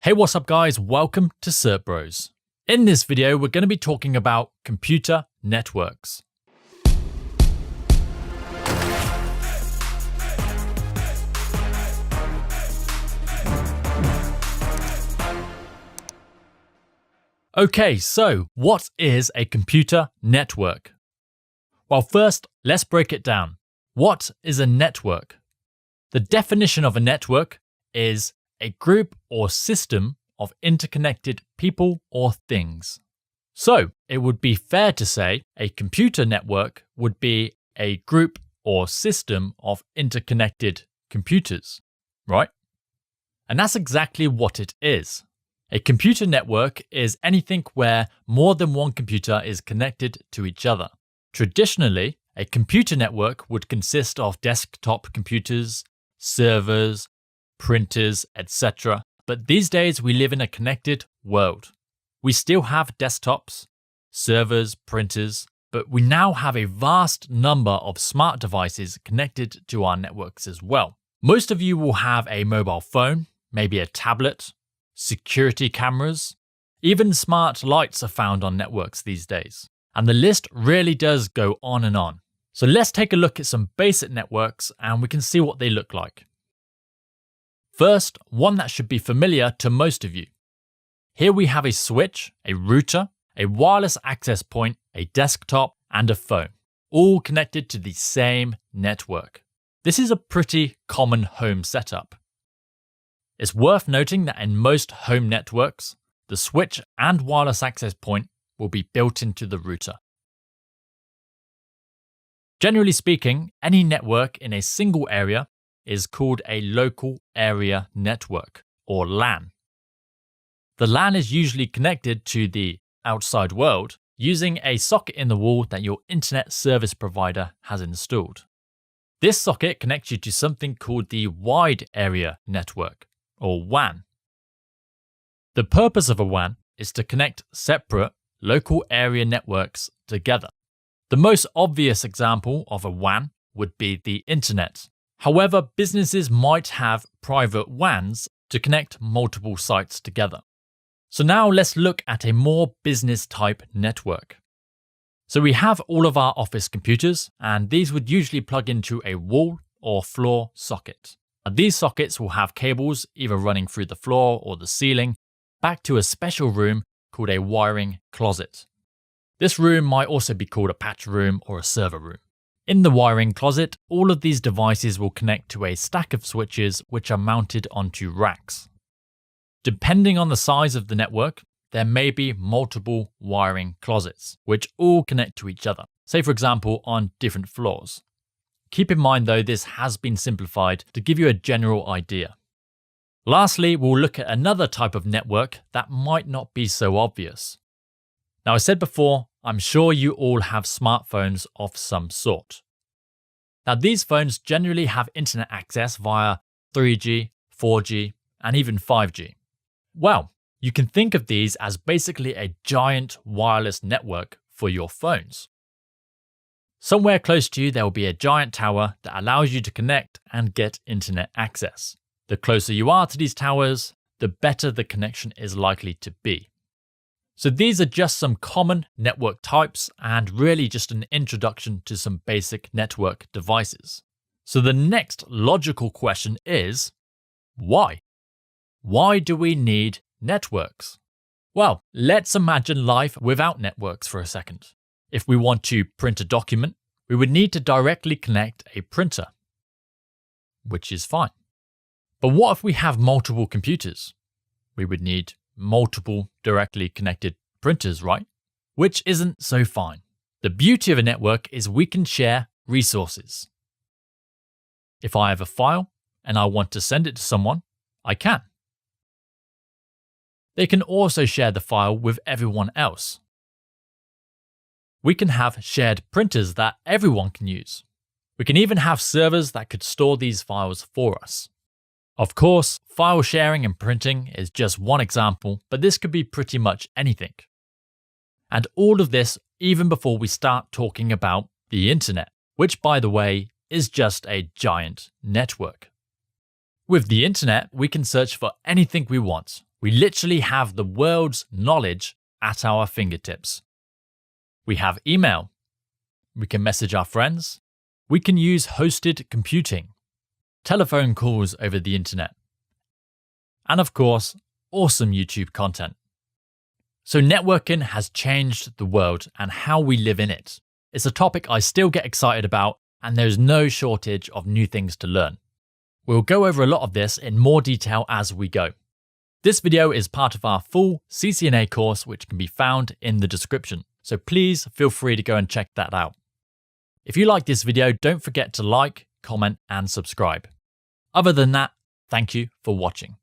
Hey, what's up guys? Welcome to CertBros. In this video, we're going to be talking about computer networks. Okay, so what is a computer network? Well, first, let's break it down. What is a network? The definition of a network is a group or system of interconnected people or things. So, it would be fair to say a computer network would be a group or system of interconnected computers, right? And that's exactly what it is. A computer network is anything where more than one computer is connected to each other. Traditionally, a computer network would consist of desktop computers, servers, printers, etc. But these days we live in a connected world. We still have desktops, servers, printers, but we now have a vast number of smart devices connected to our networks as well. Most of you will have a mobile phone, maybe a tablet, security cameras, even smart lights are found on networks these days. And the list really does go on and on. So let's take a look at some basic networks and we can see what they look like. First, one that should be familiar to most of you. Here we have a switch, a router, a wireless access point, a desktop, and a phone, all connected to the same network. This is a pretty common home setup. It's worth noting that in most home networks, the switch and wireless access point will be built into the router. Generally speaking, any network in a single area is called a local area network, or LAN. The LAN is usually connected to the outside world using a socket in the wall that your internet service provider has installed. This socket connects you to something called the wide area network, or WAN. The purpose of a WAN is to connect separate local area networks together. The most obvious example of a WAN would be the internet. However, businesses might have private WANs to connect multiple sites together. So now let's look at a more business type network. So we have all of our office computers, and these would usually plug into a wall or floor socket. And these sockets will have cables either running through the floor or the ceiling back to a special room called a wiring closet. This room might also be called a patch room or a server room. In the wiring closet, all of these devices will connect to a stack of switches which are mounted onto racks. Depending on the size of the network, there may be multiple wiring closets, which all connect to each other, say for example on different floors. Keep in mind though, this has been simplified to give you a general idea. Lastly, we'll look at another type of network that might not be so obvious. Now I said before, I'm sure you all have smartphones of some sort. Now these phones generally have internet access via 3G, 4G, and even 5G. Well, you can think of these as basically a giant wireless network for your phones. Somewhere close to you there will be a giant tower that allows you to connect and get internet access. The closer you are to these towers, the better the connection is likely to be. So these are just some common network types and really just an introduction to some basic network devices. So the next logical question is, why? Why do we need networks? Well, let's imagine life without networks for a second. If we want to print a document, we would need to directly connect a printer, which is fine. But what if we have multiple computers? We would need multiple directly connected printers, right? Which isn't so fine. The beauty of a network is we can share resources. If I have a file and I want to send it to someone, I can. They can also share the file with everyone else. We can have shared printers that everyone can use. We can even have servers that could store these files for us. Of course, file sharing and printing is just one example, but this could be pretty much anything. And all of this even before we start talking about the internet, which by the way is just a giant network. With the internet, we can search for anything we want. We literally have the world's knowledge at our fingertips. We have email. We can message our friends. We can use hosted computing, telephone calls over the internet, and of course, awesome YouTube content. So networking has changed the world and how we live in it. It's a topic I still get excited about, and there's no shortage of new things to learn. We'll go over a lot of this in more detail as we go. This video is part of our full CCNA course, which can be found in the description. So please feel free to go and check that out. If you like this video, don't forget to like, comment, and subscribe. Other than that, thank you for watching.